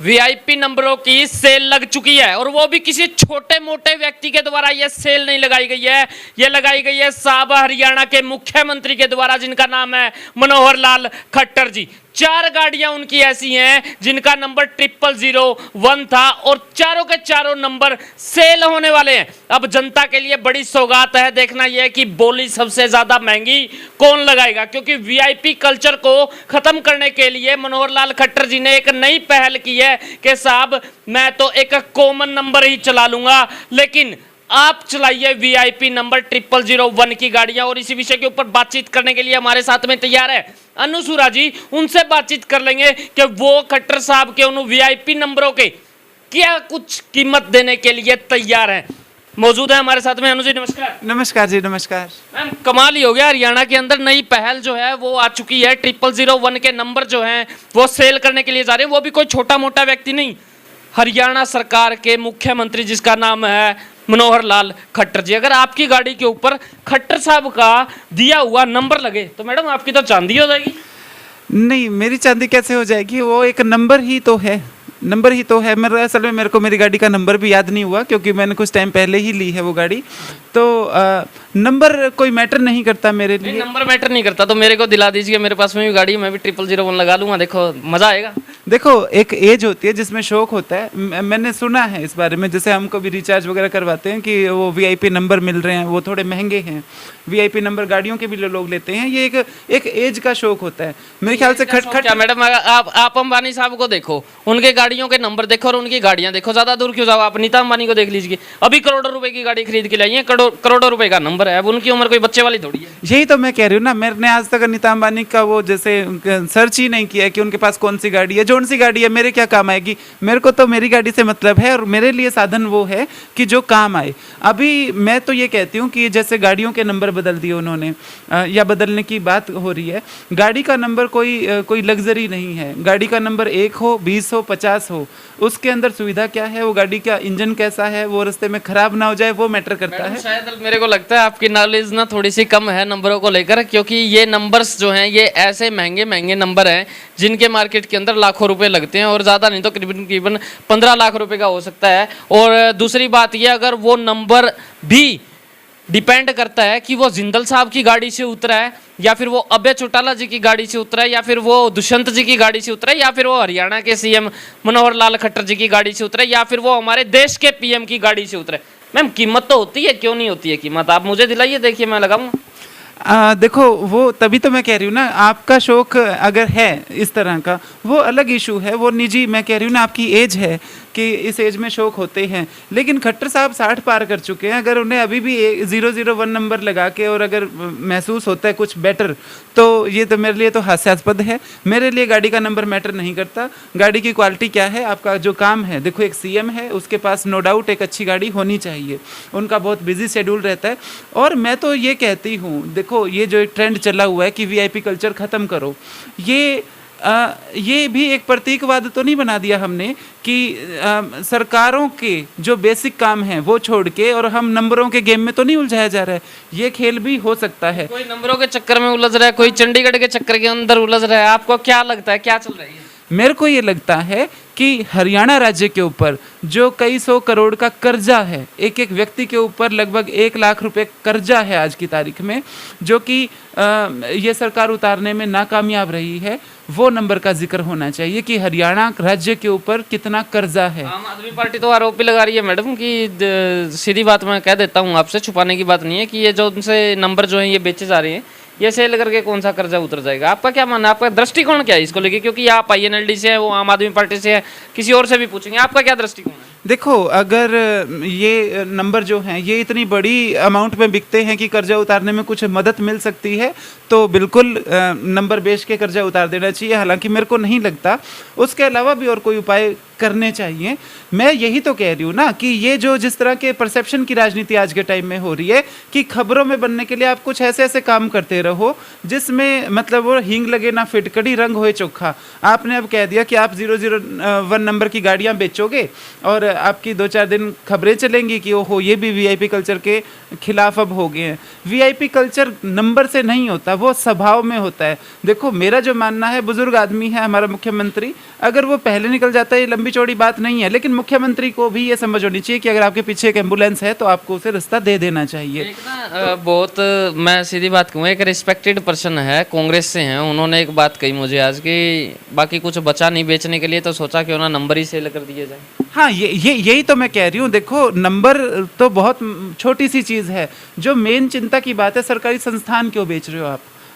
VIP नंबरों की cell लग चुकी है और वो भी किसी छोटे मोटे व्यक्ति के द्वारा ये सेल नहीं लगाई गई है। ये लगाई गई है साहब हरियाणा के मुख्यमंत्री के द्वारा, जिनका नाम है मनोहर लाल खट्टर जी। 4 गाड़ियां उनकी ऐसी हैं जिनका नंबर 0001 था और चारों के चारों नंबर सेल होने वाले हैं। अब जनता के लिए बड़ी सौगात है, देखना यह है कि बोली सबसे ज्यादा महंगी कौन लगाएगा, क्योंकि वीआईपी कल्चर को खत्म करने के लिए मनोहर लाल खट्टर जी ने एक नई पहल की है कि साहब मैं तो एक कॉमन नंबर ही चला लूंगा, लेकिन आप चलाइए वीआईपी नंबर 0001 की गाड़ियां। और इसी विषय के ऊपर बातचीत करने के लिए हमारे साथ में तैयार है अनुसुरा जी। उनसे बातचीत कर लेंगे कि वो खट्टर साहब के उन वीआईपी नंबरों के क्या कुछ कीमत देने के लिए तैयार है। मौजूद है हमारे साथ में अनु जी, नमस्कार। नमस्कार जी, नमस्कार। मैम कमाल ही हो गया, हरियाणा के अंदर नई पहल जो है वो आ चुकी है। 0001 के नंबर जो हैं वो सेल करने के लिए जा रहे हैं। वो भी कोई छोटा मोटा व्यक्ति नहीं, हरियाणा सरकार के मुख्यमंत्री जिसका नाम है मनोहर लाल खट्टर जी। अगर आपकी गाड़ी के ऊपर खट्टर साहब का दिया हुआ नंबर लगे तो मैडम आपकी तो चांदी हो जाएगी। नहीं, मेरी चांदी कैसे हो जाएगी? वो एक नंबर ही तो है, नंबर ही तो है। मेरा असल में मेरे को मेरी गाड़ी का नंबर भी याद नहीं हुआ, क्योंकि मैंने कुछ टाइम पहले ही ली है वो गाड़ी। तो नंबर कोई मैटर नहीं करता मेरे लिए। नंबर मैटर नहीं करता तो मेरे को दिला दीजिए, मेरे पास में भी गाड़ी है, मैं भी 0001 लगा लूंगा। देखो मजा आएगा। देखो, एक एज होती है जिसमें शौक होता है। मैंने सुना है इस बारे में, जैसे हमको भी रिचार्ज वगैरह करवाते हैं कि वो वीआईपी नंबर मिल रहे हैं, वो थोड़े महंगे हैं। वीआईपी नंबर गाड़ियों के भी लोग लेते हैं। ये एक एज का शौक होता है मेरे ख्याल से। क्या मैडम, आप अंबानी साहब को देखो, उनके गाड़ियों के नंबर देखो और उनकी गाड़ियां देखो, ज्यादा दूर क्यों जाओ, आप नीता अंबानी को देख लीजिए। अभी करोड़ों रुपए की गाड़ी खरीद के लाई है, करोड़ों रुपए का नंबर है। अब उनकी उम्र कोई बच्चे वाली थोड़ी है। यही तो मैं कह रही हूँ ना, मैंने आज तक नीता अंबानी का वो जैसे सर्च ही नहीं किया कि उनके पास कौन सी गाड़ी है, कौन सी गाड़ी है, मेरे क्या काम आएगी। मेरे को तो मेरी गाड़ी से मतलब है और मेरे लिए साधन वो है कि जो काम आए। अभी मैं तो ये कहती हूँ कि जैसे गाड़ियों के नंबर बदल दिए उन्होंने, या बदलने की बात हो रही है। गाड़ी का नंबर कोई लग्जरी नहीं है। गाड़ी का नंबर 1 हो, 20 हो, 50 हो, उसके अंदर सुविधा क्या है, वो गाड़ी का इंजन कैसा है, वो रास्ते में खराब ना हो जाए, वो मैटर करता है। शायद मेरे को लगता है आपकी नॉलेज ना थोड़ी सी कम है नंबरों को लेकर, क्योंकि ये नंबर्स जो हैं ये ऐसे महंगे महंगे नंबर हैं जिनके मार्केट के अंदर लाखों रुपए लगते हैं, और ज़्यादा नहीं तो करीबन 15 लाख रुपए का हो सकता है। और दूसरी बात ये, अगर वो नंबर भी डिपेंड करता है कि वो जिंदल साहब की गाड़ी से उतरा है, या फिर वो अभय चौटाला जी की गाड़ी से उतरा है, या फिर वो दुष्यंत जी की गाड़ी से उतरा है, या फिर वो हरियाणा के सीएम मनोहर लाल खट्टर जी की गाड़ी से उतरा है, या फिर वो हमारे देश के पीएम की गाड़ी से उतरा है। मैम कीमत तो होती है, क्यों नहीं होती है कीमत? आप मुझे दिलाइए, देखिए मैं लगाऊंगा। देखो, वो तभी तो मैं कह रही हूँ ना, आपका शौक अगर है इस तरह का, वो अलग इशू है, वो निजी। मैं कह रही हूँ ना, आपकी एज है कि इस एज में शौक होते हैं। लेकिन खट्टर साहब 60 पार कर चुके हैं। अगर उन्हें अभी भी 001 नंबर लगा के और अगर महसूस होता है कुछ बेटर, तो ये तो मेरे लिए तो हास्यास्पद है। मेरे लिए गाड़ी का नंबर मैटर नहीं करता। गाड़ी की क्वालिटी क्या है, आपका जो काम है। देखो, एक सीएम है, उसके पास नो डाउट एक अच्छी गाड़ी होनी चाहिए। उनका बहुत बिजी शेड्यूल रहता है। और मैं तो ये कहती हूँ, देखो ये जो एक ट्रेंड चला हुआ है कि वीआईपी कल्चर ख़त्म करो, ये भी एक प्रतीकवाद तो नहीं बना दिया हमने कि सरकारों के जो बेसिक काम हैं वो छोड़ के और हम नंबरों के गेम में तो नहीं उलझाया जा रहा है। ये खेल भी हो सकता है। कोई नंबरों के चक्कर में उलझ रहा है, कोई चंडीगढ़ के चक्कर के अंदर उलझ रहा है। आपको क्या लगता है क्या चल रही है? मेरे को ये लगता है कि हरियाणा राज्य के ऊपर जो कई 100 करोड़ का कर्जा है, एक एक व्यक्ति के ऊपर लगभग 1 लाख रुपए कर्जा है आज की तारीख में, जो कि ये सरकार उतारने में नाकामयाब रही है। वो नंबर का जिक्र होना चाहिए कि हरियाणा राज्य के ऊपर कितना कर्जा है। आम आदमी पार्टी तो आरोप भी लगा रही है मैडम कि सीधी बात मैं कह देता हूँ आपसे, छुपाने की बात नहीं है, कि ये जो उनसे नंबर जो है ये बेचे जा रहे हैं, ये सेल करके कौन सा कर्जा उतर जाएगा? आपका क्या मानना है, आपका दृष्टिकोण क्या है इसको लेके? क्योंकि आप INLD से है, वो आम आदमी पार्टी से है, किसी और से भी पूछेंगे, आपका क्या दृष्टिकोण है? देखो, अगर ये नंबर जो हैं ये इतनी बड़ी अमाउंट में बिकते हैं कि कर्जा उतारने में कुछ मदद मिल सकती है, तो बिल्कुल नंबर बेच के कर्जा उतार देना चाहिए। हालांकि मेरे को नहीं लगता, उसके अलावा भी और कोई उपाय करने चाहिए। मैं यही तो कह रही हूँ ना कि ये जो जिस तरह के परसेप्शन की राजनीति आज के टाइम में हो रही है कि खबरों में बनने के लिए आप कुछ ऐसे ऐसे काम करते रहो जिसमें मतलब वो हींग लगे ना फिटकड़ी, रंग होए चोखा। आपने अब कह दिया कि आप 001 नंबर की गाड़ियाँ बेचोगे और आपकी 2-4 दिन खबरें चलेंगी कि ओहो ये भी वीआईपी कल्चर के खिलाफ अब हो गए हैं। वीआईपी कल्चर नंबर से नहीं होता, वो स्वभाव में होता है। देखो, मेरा जो मानना है, बुजुर्ग आदमी है हमारा मुख्यमंत्री, अगर वो पहले निकल जाता है, ये लंबी लंबी चौड़ी बात नहीं है, लेकिन मुख्यमंत्री को भी ये समझ होनी चाहिए कि अगर आपके पीछे एक एम्बुलेंस है तो आपको उसे रास्ता दे देना चाहिए। एक ना बहुत मैं सीधी बात कहूँ, एक रिस्पेक्टेड पर्सन है, कांग्रेस से हैं, उन्होंने एक बात कही मुझे आज कि बाकी कुछ बचा नहीं बेचने के लिए, तो सोचा क्यों ना नंबर ही सेल कर दिए जाए। हाँ, यही तो मैं कह रही हूँ। देखो, नंबर तो बहुत छोटी सी चीज़ है। जो मेन चिंता की बात है, सरकारी संस्थान क्यों बेच रहे हो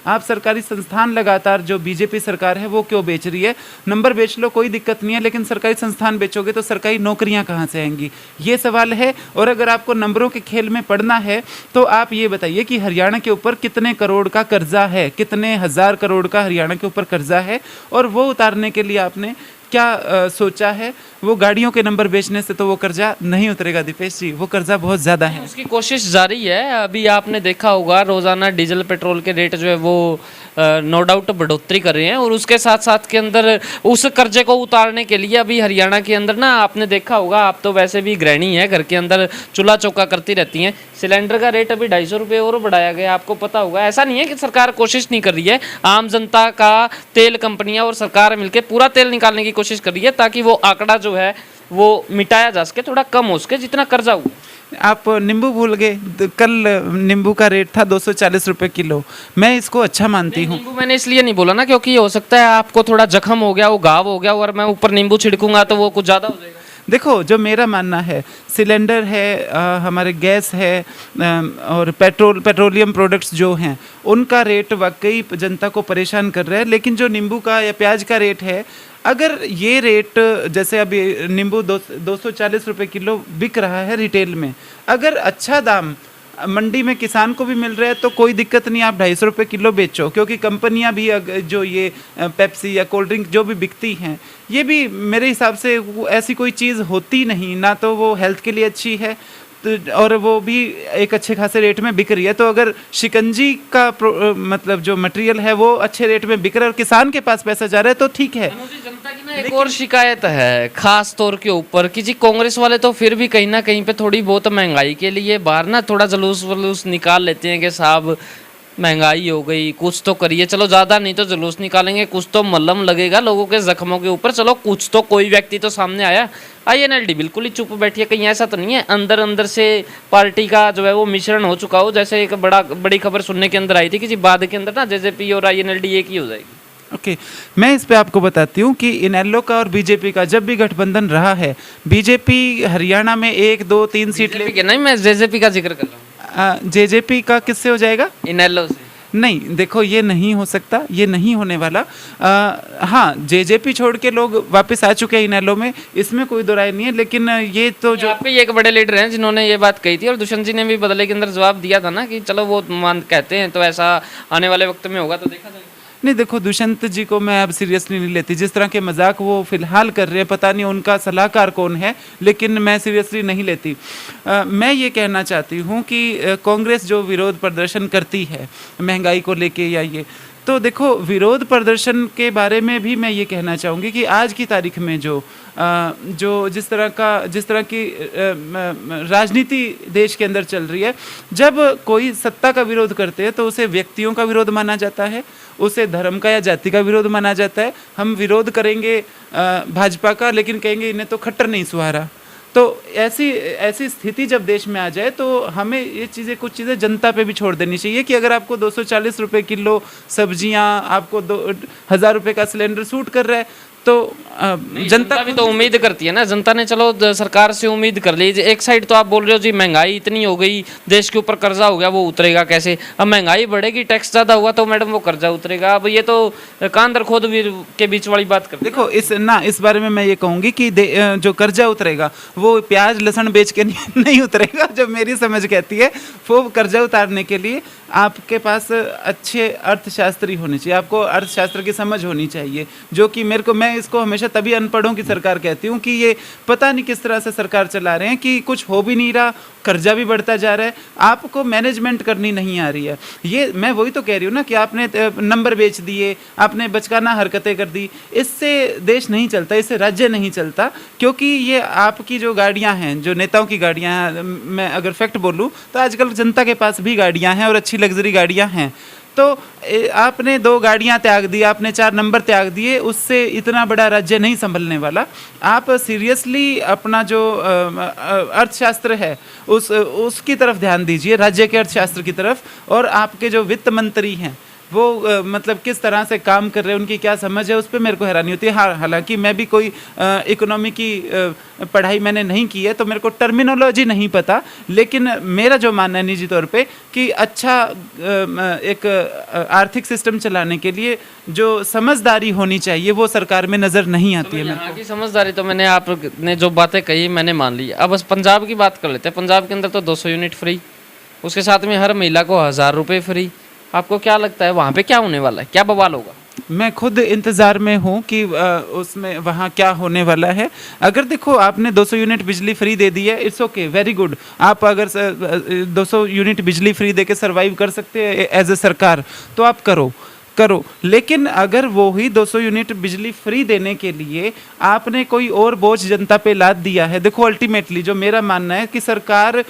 आप सरकारी संस्थान लगातार जो बीजेपी सरकार है वो क्यों बेच रही है? नंबर बेच लो, कोई दिक्कत नहीं है, लेकिन सरकारी संस्थान बेचोगे तो सरकारी नौकरियां कहाँ से आएंगी, ये सवाल है। और अगर आपको नंबरों के खेल में पड़ना है तो आप ये बताइए कि हरियाणा के ऊपर कितने करोड़ का कर्जा है, कितने हज़ार करोड़ का हरियाणा के ऊपर कर्जा है, और वो उतारने के लिए आपने क्या सोचा है? वो गाड़ियों के नंबर बेचने से तो वो कर्जा नहीं उतरेगा दीपेश जी, वो कर्जा बहुत ज़्यादा है। उसकी कोशिश जारी है। अभी आपने देखा होगा रोजाना डीजल पेट्रोल के रेट जो है वो नो डाउट बढ़ोतरी कर रहे हैं, और उसके साथ साथ के अंदर उस कर्जे को उतारने के लिए अभी हरियाणा के अंदर ना, आपने देखा होगा, आप तो वैसे भी गृहिणी है, घर के अंदर चूल्हा चौका करती रहती हैं, सिलेंडर का रेट अभी 250 रुपये और बढ़ाया गया, आपको पता होगा। ऐसा नहीं है कि सरकार कोशिश नहीं कर रही है, आम जनता का तेल कंपनियां और सरकार मिलकर पूरा तेल निकालने की कोशिश कर रही है, ताकि वो आंकड़ा जो है वो मिटाया जा सके, थोड़ा कम हो सके जितना कर्जा हुआ। आप नींबू भूल गए, कल नींबू का रेट था 240 रुपये किलो। मैं इसको अच्छा मानती हूँ। नींबू मैंने इसलिए नहीं बोला ना, क्योंकि हो सकता है आपको थोड़ा जख्म हो गया, वो घाव हो गया, और मैं ऊपर नींबू छिड़कूंगा तो वो कुछ ज़्यादा हो जाएगा। देखो, जो मेरा मानना है, सिलेंडर है, हमारे गैस है, और पेट्रोलियम प्रोडक्ट्स जो हैं उनका रेट वाकई जनता को परेशान कर रहा है। लेकिन जो नींबू का या प्याज का रेट है, अगर ये रेट जैसे अभी नींबू 240 रुपये किलो बिक रहा है रिटेल में, अगर अच्छा दाम मंडी में किसान को भी मिल रहा है तो कोई दिक्कत नहीं, आप 250 रुपये किलो बेचो। क्योंकि कंपनियां भी जो ये पेप्सी या कोल्ड ड्रिंक जो भी बिकती हैं, ये भी मेरे हिसाब से ऐसी कोई चीज़ होती नहीं, ना तो वो हेल्थ के लिए अच्छी है, और वो भी एक अच्छे खासे रेट में बिक रही है। तो अगर शिकंजी का मतलब जो मटेरियल है वो अच्छे रेट में बिक रहा है और किसान के पास पैसा जा रहा है तो ठीक है। जनता की ना एक और शिकायत है खास तौर के ऊपर कि जी कांग्रेस वाले तो फिर भी कहीं ना कहीं पे थोड़ी बहुत महंगाई के लिए बाहर ना थोड़ा जुलूस वलूस निकाल लेते हैं कि साहब महंगाई हो गई, कुछ तो करिए। चलो ज़्यादा नहीं तो जुलूस निकालेंगे, कुछ तो मलहम लगेगा लोगों के जख्मों के ऊपर, चलो कुछ तो कोई व्यक्ति तो सामने आया। INLD बिल्कुल ही चुप बैठी है, कहीं ऐसा तो नहीं है अंदर अंदर से पार्टी का जो है वो मिश्रण हो चुका हो। जैसे एक बड़ी खबर सुनने के अंदर आई थी कि जी बाद के अंदर ना JJP और INLD एक ही हो जाएगी। ओके, मैं इस पे आपको बताती हूँ कि इनेलो का और बीजेपी का जब भी गठबंधन रहा है, बीजेपी हरियाणा में 1, 2, 3 सीट ले। नहीं, मैं JJP का जिक्र कर रहा हूँ। JJP का किससे हो जाएगा? इनेलो से। नहीं, देखो, ये नहीं हो सकता, ये नहीं होने वाला। हाँ, JJP छोड़ के लोग वापस आ चुके हैं इनेलो में, इसमें कोई दो राय नहीं है। लेकिन ये तो जो आपके एक बड़े लीडर हैं जिन्होंने ये बात कही थी, और दुष्यंत जी ने भी बदले के अंदर जवाब दिया था ना कि चलो वो कहते हैं तो ऐसा आने वाले वक्त में होगा तो देखा जाएगा। नहीं, देखो, दुष्यंत जी को मैं अब सीरियसली नहीं लेती। जिस तरह के मजाक वो फिलहाल कर रहे हैं, पता नहीं उनका सलाहकार कौन है, लेकिन मैं सीरियसली नहीं लेती। मैं ये कहना चाहती हूँ कि कांग्रेस जो विरोध प्रदर्शन करती है महंगाई को लेके या ये, तो देखो, विरोध प्रदर्शन के बारे में भी मैं ये कहना चाहूँगी कि आज की तारीख में जो जिस तरह की राजनीति देश के अंदर चल रही है, जब कोई सत्ता का विरोध करते हैं तो उसे व्यक्तियों का विरोध माना जाता है, उसे धर्म का या जाति का विरोध माना जाता है। हम विरोध करेंगे भाजपा का, लेकिन कहेंगे इन्हें तो खट्टर नहीं सुहारा। तो ऐसी स्थिति जब देश में आ जाए तो हमें ये चीज़ें, कुछ चीज़ें जनता पे भी छोड़ देनी चाहिए कि अगर आपको 240 रुपये किलो सब्जियां, आपको 1000 रुपये का सिलेंडर सूट कर रहा है, तो जनता भी तो उम्मीद करती है ना। जनता ने चलो सरकार से उम्मीद कर ली। एक साइड तो आप बोल रहे हो जी महंगाई इतनी हो गई, देश के ऊपर कर्जा हो गया, वो उतरेगा कैसे? अब महंगाई बढ़ेगी, टैक्स ज़्यादा हुआ तो मैडम वो कर्जा उतरेगा। अब ये तो कान दर खोद के बीच वाली बात कर। देखो, इस बारे में मैं ये कहूँगी कि जो कर्जा उतरेगा वो प्याज लहसुन बेच के नहीं उतरेगा। जो मेरी समझ कहती है, वो कर्जा उतारने के लिए आपके पास अच्छे अर्थशास्त्री होने चाहिए, आपको अर्थशास्त्र की समझ होनी चाहिए, जो कि मैं इसको हमेशा तभी अनपढ़ों की सरकार कहती हूँ कि ये पता नहीं किस तरह से सरकार चला रहे हैं कि कुछ हो भी नहीं रहा, कर्जा भी बढ़ता जा रहा है, आपको मैनेजमेंट करनी नहीं आ रही है। ये मैं वही तो कह रही हूँ ना कि आपने नंबर बेच दिए, आपने बचकाना हरकतें कर दी, इससे देश नहीं चलता, इससे राज्य नहीं चलता। क्योंकि ये आपकी जो गाड़ियाँ हैं, जो नेताओं की गाड़ियाँ हैं, मैं अगर फैक्ट बोलूँ तो आजकल जनता के पास भी गाड़ियाँ हैं और अच्छी लग्जरी गाड़ियाँ हैं। तो आपने 2 गाड़ियां त्याग दी, आपने 4 नंबर त्याग दिए, उससे इतना बड़ा राज्य नहीं संभलने वाला। आप सीरियसली अपना जो अर्थशास्त्र है उसकी तरफ ध्यान दीजिए, राज्य के अर्थशास्त्र की तरफ। और आपके जो वित्त मंत्री हैं वो मतलब किस तरह से काम कर रहे हैं, उनकी क्या समझ है, उस पर मेरे को हैरानी होती है। हाँ, हालांकि मैं भी कोई इकोनॉमी की पढ़ाई मैंने नहीं की है, तो मेरे को टर्मिनोलॉजी नहीं पता, लेकिन मेरा जो मानना है निजी तौर पे कि अच्छा एक आर्थिक सिस्टम चलाने के लिए जो समझदारी होनी चाहिए वो सरकार में नज़र नहीं आती है। यहाँ की समझदारी तो मैंने, आपने जो बातें कही मैंने मान ली। अब बस पंजाब की बात कर लेते हैं। पंजाब के अंदर तो 200 यूनिट फ्री, उसके साथ में हर महिला को 1000 रुपये फ्री। आपको क्या लगता है वहाँ पे क्या होने वाला है, क्या बवाल होगा? मैं खुद इंतज़ार में हूँ कि उसमें वहाँ क्या होने वाला है। अगर देखो आपने 200 यूनिट बिजली फ्री दे दी है, इट्स ओके, वेरी गुड। आप अगर 200 यूनिट बिजली फ्री दे के सर्वाइव कर सकते हैं एज ए सरकार, तो आप करो। लेकिन अगर वो ही 200 यूनिट बिजली फ्री देने के लिए आपने कोई और बोझ जनता पे लाद दिया है, देखो अल्टीमेटली जो मेरा मानना है कि सरकार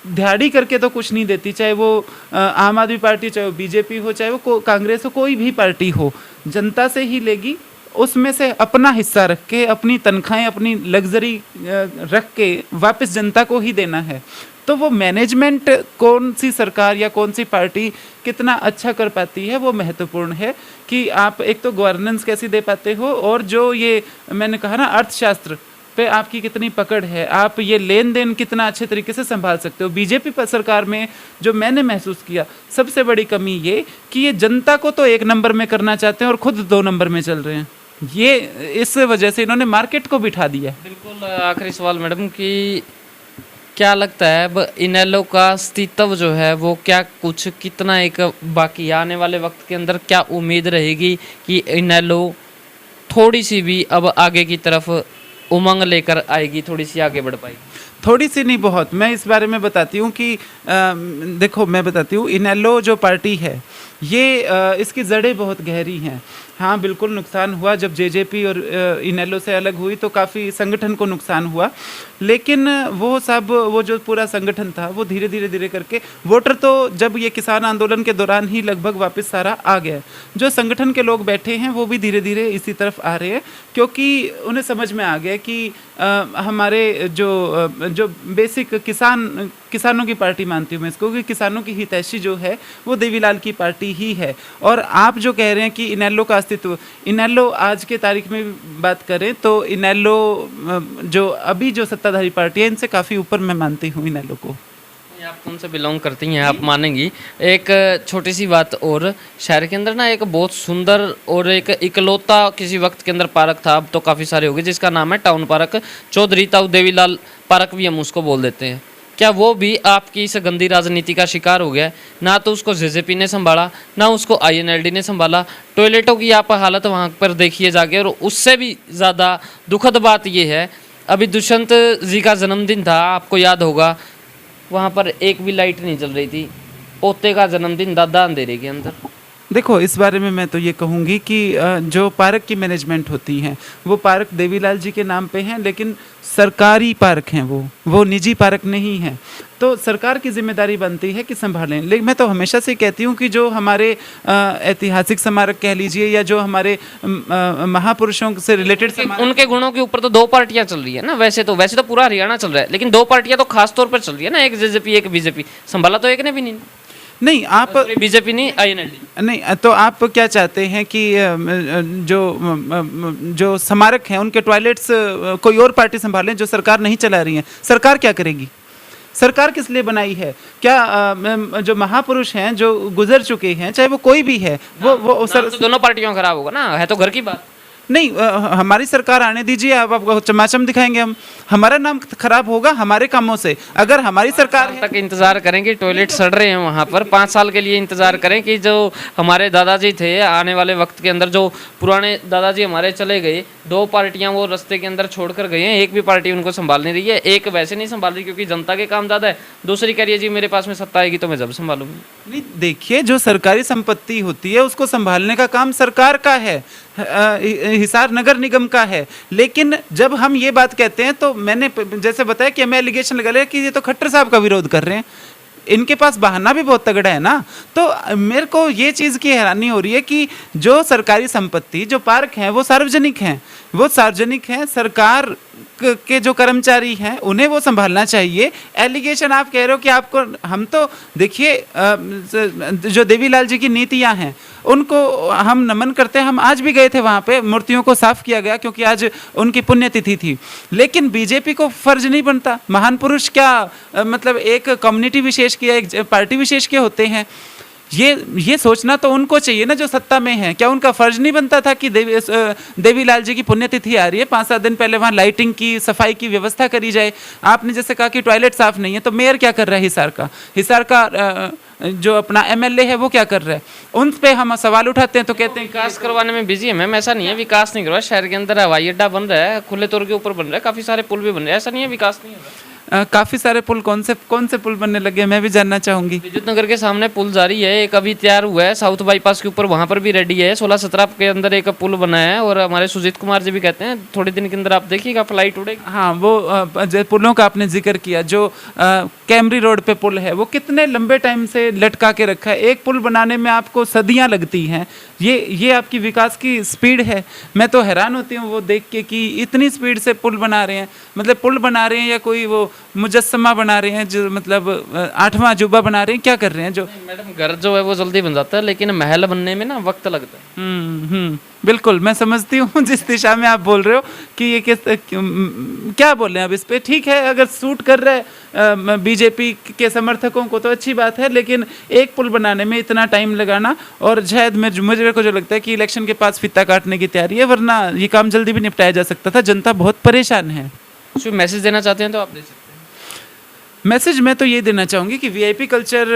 दिहाड़ी करके तो कुछ नहीं देती, चाहे वो आम आदमी पार्टी, चाहे वो बीजेपी हो, चाहे वो कांग्रेस हो, कोई भी पार्टी हो, जनता से ही लेगी। उसमें से अपना हिस्सा रख के, अपनी तनख्वाहें, अपनी लग्जरी रख के वापस जनता को ही देना है। तो वो मैनेजमेंट कौन सी सरकार या कौन सी पार्टी कितना अच्छा कर पाती है वो महत्वपूर्ण है कि आप एक तो गवर्नेंस कैसी दे पाते हो, और जो ये मैंने कहा ना अर्थशास्त्र पे आपकी कितनी पकड़ है, आप ये लेन देन कितना अच्छे तरीके से संभाल सकते हो। बीजेपी सरकार में जो मैंने महसूस किया सबसे बड़ी कमी ये कि ये जनता को तो 1 नंबर में करना चाहते हैं और खुद 2 नंबर में चल रहे हैं। ये इस वजह से इन्होंने मार्केट को बिठा दिया है। बिल्कुल। आखिरी सवाल मैडम कि क्या लगता है अब इनेलो का अस्तित्व जो है वो क्या कुछ कितना एक बाकी आने वाले वक्त के अंदर क्या उम्मीद रहेगी कि इनेलो थोड़ी सी भी अब आगे की तरफ उमंग लेकर आएगी, थोड़ी सी आगे बढ़ पाएगी? थोड़ी सी नहीं, बहुत। मैं इस बारे में बताती हूँ कि देखो मैं बताती हूँ, इनेलो जो पार्टी है ये इसकी जड़ें बहुत गहरी हैं। हाँ बिल्कुल नुकसान हुआ जब जेजेपी और इनेलो से अलग हुई, तो काफ़ी संगठन को नुकसान हुआ, लेकिन वो जो पूरा संगठन था वो धीरे धीरे करके वोटर तो जब ये किसान आंदोलन के दौरान ही लगभग वापस सारा आ गया। जो संगठन के लोग बैठे हैं वो भी धीरे धीरे इसी तरफ आ रहे हैं, क्योंकि उन्हें समझ में आ गया कि हमारे जो बेसिक किसानों की पार्टी मानती हूँ मैं इसको, कि किसानों की हितैषी जो है वो देवीलाल की पार्टी ही है। और आप जो कह रहे हैं कि इनेलो का अस्तित्व, इनेलो आज के तारीख में बात करें तो इनेलो जो अभी जो सत्ताधारी पार्टी है इनसे काफ़ी ऊपर मैं मानती हूँ इनेलो को। आप कौन से बिलोंग करती हैं, आप मानेंगी। एक छोटी सी बात और, शहर के अंदर ना एक बहुत सुंदर और एक इकलौता किसी वक्त के अंदर पार्क था, अब तो काफ़ी सारे हो गए, जिसका नाम है टाउन पार्क। चौधरी ताऊ देवीलाल पार्क भी हम उसको बोल देते हैं। क्या वो भी आपकी इस गंदी राजनीति का शिकार हो गया है? ना तो उसको जेजेपी ने संभाला, ना उसको आईएनएलडी ने संभाला। टॉयलेटों की आप हालत वहाँ पर देखिए जाके, और उससे भी ज़्यादा दुखद बात ये है, अभी दुष्यंत जी का जन्मदिन था, आपको याद होगा, वहाँ पर एक भी लाइट नहीं चल रही थी। पोते का जन्मदिन दादा अंधेरे के अंदर। देखो इस बारे में मैं तो ये कहूँगी कि जो पार्क की मैनेजमेंट होती हैं वो पार्क देवीलाल जी के नाम पे हैं, लेकिन सरकारी पार्क हैं, वो निजी पार्क नहीं हैं। तो सरकार की जिम्मेदारी बनती है कि संभालें। लेकिन मैं तो हमेशा से कहती हूँ कि जो हमारे ऐतिहासिक स्मारक कह लीजिए या जो हमारे महापुरुषों से रिलेटेड उनके गुणों के ऊपर तो 2 पार्टियां चल रही है ना। वैसे तो पूरा हरियाणा चल रहा है, लेकिन 2 पार्टियां तो खास तौर पर चल रही है ना, एक जेजेपी एक बीजेपी। संभाला तो एक ने भी नहीं, आप बीजेपी नहीं, आईएनएलडी नहीं। तो आप क्या चाहते हैं कि जो स्मारक हैं उनके टॉयलेट्स कोई और पार्टी संभालें जो सरकार नहीं चला रही है? सरकार क्या करेगी? सरकार किस लिए बनाई है? क्या जो महापुरुष हैं जो गुजर चुके हैं, चाहे वो कोई भी है, वो तो दोनों पार्टियों खराब होगा ना, है तो घर की बात। नहीं, हमारी सरकार आने दीजिए, आपको चमाचम दिखाएंगे हम। हमारा नाम खराब होगा हमारे कामों से। अगर हमारी सरकार तक इंतजार करेंगे, टॉयलेट सड़ रहे हैं वहाँ पर, 5 साल के लिए इंतजार करें कि जो हमारे दादाजी थे आने वाले वक्त के अंदर, जो पुराने दादाजी हमारे चले गए, 2 पार्टियां वो रास्ते के अंदर छोड़कर गए हैं, एक भी पार्टी उनको संभाल नहीं रही है। एक वैसे नहीं संभाल रही क्योंकि जनता के काम ज़्यादा है, दूसरी कह रही है जी मेरे पास में सत्ता आएगी तो मैं जब संभालूंगी। नहीं, देखिए जो सरकारी संपत्ति होती है उसको संभालने का काम सरकार का है, हिसार नगर निगम का है। लेकिन जब हम ये बात कहते हैं तो मैंने जैसे बताया कि हमें एलिगेशन लगा लिया कि ये तो खट्टर साहब का विरोध कर रहे हैं। इनके पास बहाना भी बहुत तगड़ा है ना। तो मेरे को ये चीज़ की हैरानी हो रही है कि जो सरकारी संपत्ति, जो पार्क हैं, वो सार्वजनिक हैं, सरकार के जो कर्मचारी हैं उन्हें वो संभालना चाहिए। एलिगेशन आप कह रहे हो कि आपको, हम तो देखिए जो देवीलाल जी की नीतियां हैं उनको हम नमन करते हैं। हम आज भी गए थे वहाँ पे, मूर्तियों को साफ किया गया क्योंकि आज उनकी पुण्यतिथि थी। लेकिन बीजेपी को फर्ज नहीं बनता। महान पुरुष क्या मतलब एक कम्युनिटी विशेष के, एक पार्टी विशेष के होते हैं। ये सोचना तो उनको चाहिए ना जो सत्ता में है। क्या उनका फर्ज नहीं बनता था कि देवीलाल जी की पुण्यतिथि आ रही है, 5-7 दिन पहले वहाँ लाइटिंग की, सफाई की व्यवस्था करी जाए। आपने जैसे कहा कि टॉयलेट साफ नहीं है, तो मेयर क्या कर रहा है हिसार का जो अपना एमएलए है वो क्या कर रहा है? उन पे हम सवाल उठाते हैं तो कहते हैं विकास करवाने में बिजी है मैम। ऐसा नहीं है विकास नहीं करवा, शहर के अंदर हवाई अड्डा बन रहा है, खुले तौर के ऊपर बन रहा है, काफी सारे पुल भी बन रहे हैं, ऐसा नहीं है विकास नहीं हो रहा। काफी सारे पुल, कौन से पुल बनने लगे मैं भी जानना चाहूंगी। विद्युत नगर के सामने पुल जारी है, एक अभी तैयार हुआ है, साउथ बाईपास के ऊपर वहां पर भी रेडी है। 16-17 के अंदर एक पुल बना है और हमारे सुजीत कुमार जी भी कहते हैं थोड़े दिन के अंदर आप देखिएगा फ्लाइट उड़ेगी। हाँ, वो जो पुलों का आपने जिक्र किया, जो कैमरी रोड पे पुल है वो कितने लंबे टाइम से लटका के रखा है। एक पुल बनाने में आपको सदियां लगती हैं। ये आपकी विकास की स्पीड है। मैं तो हैरान होती हूँ वो देख के कि इतनी स्पीड से पुल बना रहे हैं। मतलब पुल बना रहे हैं या कोई वो मुजस्समा बना रहे हैं, जो मतलब 8वां अजूबा बना रहे हैं, क्या कर रहे हैं? जो मैडम घर जो है वो जल्दी बन जाता है, लेकिन महल बनने में ना वक्त लगता है। बिल्कुल मैं समझती हूँ जिस दिशा में आप बोल रहे हो कि ये क्या बोल रहे हैं अब इस पे। ठीक है, अगर सूट कर रहा है बीजेपी के समर्थकों को तो अच्छी बात है, लेकिन एक पुल बनाने में इतना टाइम लगाना, और शायद मुझे को जो लगता है कि इलेक्शन के पास फीता काटने की तैयारी है, वरना ये काम जल्दी भी निपटाया जा सकता था। जनता बहुत परेशान है। जो मैसेज देना चाहते हैं तो आप दे सकते हैं। मैसेज मैं तो ये देना चाहूँगी कि वीआईपी कल्चर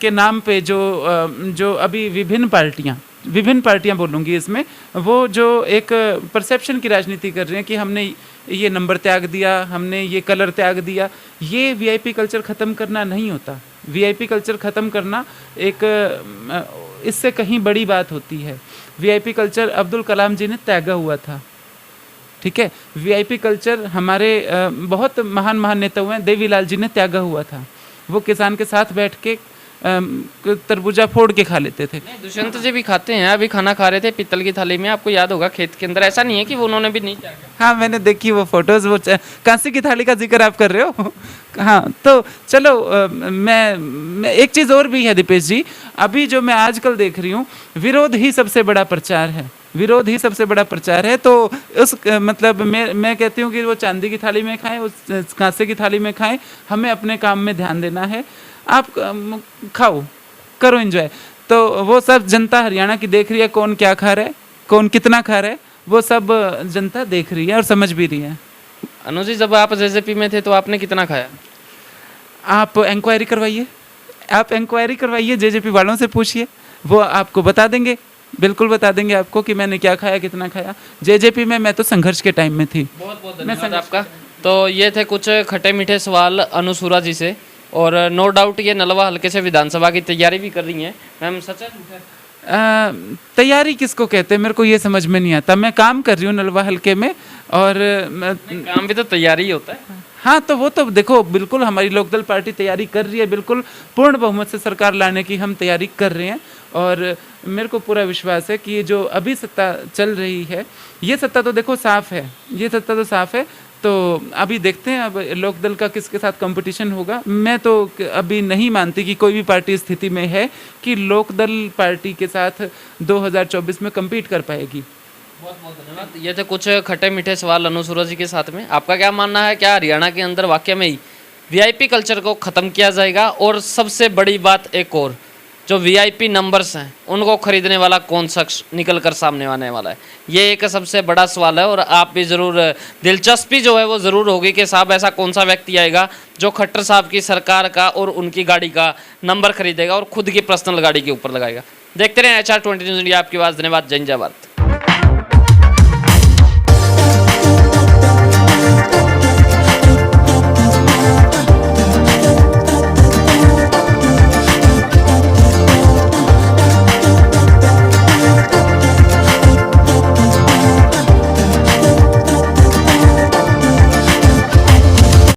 के नाम पे जो अभी विभिन्न पार्टियां बोलूँगी इसमें, वो जो एक परसेप्शन की राजनीति कर रही हैं कि हमने ये नंबर त्याग दिया, हमने ये कलर त्याग दिया, ये वीआईपी कल्चर ख़त्म करना नहीं होता। वीआईपी कल्चर ख़त्म करना एक इससे कहीं बड़ी बात होती है। वीआईपी कल्चर अब्दुल कलाम जी ने त्यागा हुआ था, ठीक है। वीआईपी कल्चर हमारे बहुत महान नेता हुए हैं, देवीलाल जी ने त्यागा हुआ था। वो किसान के साथ बैठ के तरबूजा फोड़ के खा लेते थे। दुष्यंत जी भी खाते हैं, अभी खाना खा रहे थे पीतल की थाली में, आपको याद होगा, खेत के अंदर। ऐसा नहीं है कि वो उन्होंने भी नहीं त्यागा। हाँ, मैंने देखी वो फोटोज। वो कांसी की थाली का जिक्र आप कर रहे हो। हाँ, तो चलो मैं एक चीज़ और भी है दीपेश जी, अभी जो मैं आजकल देख रही हूँ, विरोध ही सबसे बड़ा प्रचार है। तो उस मतलब मैं कहती हूँ कि वो चांदी की थाली में खाएं, उस कांसे की थाली में खाएं। हमें अपने काम में ध्यान देना है। आप खाओ, करो एंजॉय। तो वो सब जनता हरियाणा की देख रही है, कौन क्या खा रहा है, कौन कितना खा रहा है, वो सब जनता देख रही है और समझ भी रही है। अनुज जी, जब आप जेजेपी में थे तो आपने कितना खाया? आप इंक्वायरी करवाइए, जेजेपी वालों से पूछिए, वो आपको बता देंगे, बिल्कुल बता देंगे आपको कि मैंने क्या खाया, कितना खाया। जेजेपी में मैं तो संघर्ष के टाइम में थी। बहुत धन्यवाद आपका। तो ये थे कुछ खट्टे मीठे सवाल अनुसूरा जी से, और नो डाउट ये नलवा हल्के से विधानसभा की तैयारी भी कर रही हैं। मैम सच है? तैयारी किसको कहते हैं मेरे को ये समझ में नहीं आता। मैं काम कर रही हूँ नलवा हल्के में, और काम भी तो तैयारी ही होता है। हाँ, तो वो तो देखो, बिल्कुल हमारी लोकदल पार्टी तैयारी कर रही है, बिल्कुल पूर्ण बहुमत से सरकार लाने की हम तैयारी कर रहे हैं। और मेरे को पूरा विश्वास है कि ये जो अभी सत्ता चल रही है, ये सत्ता तो देखो साफ है, तो अभी देखते हैं अब लोकदल का किसके साथ कंपटीशन होगा। मैं तो अभी नहीं मानती कि कोई भी पार्टी स्थिति में है कि लोकदल पार्टी के साथ 2024 में कम्पीट कर पाएगी। बहुत धन्यवाद। ये थे कुछ खट्टे मीठे सवाल अनुसूरा जी के साथ में। आपका क्या मानना है, क्या हरियाणा के अंदर वाकई में ही वीआईपी कल्चर को ख़त्म किया जाएगा? और सबसे बड़ी बात एक और, जो वीआईपी नंबर्स हैं उनको खरीदने वाला कौन शख्स निकल कर सामने आने वाला है, ये एक सबसे बड़ा सवाल है। और आप भी ज़रूर दिलचस्पी जो है वो ज़रूर होगी कि साहब ऐसा कौन सा व्यक्ति आएगा जो खट्टर साहब की सरकार का और उनकी गाड़ी का नंबर खरीदेगा और खुद की पर्सनल गाड़ी के ऊपर लगाएगा। देखते रहें HR 20 न्यूज़ इंडिया, आपकी आवाज़। धन्यवाद। जय हिंद, जय भारत।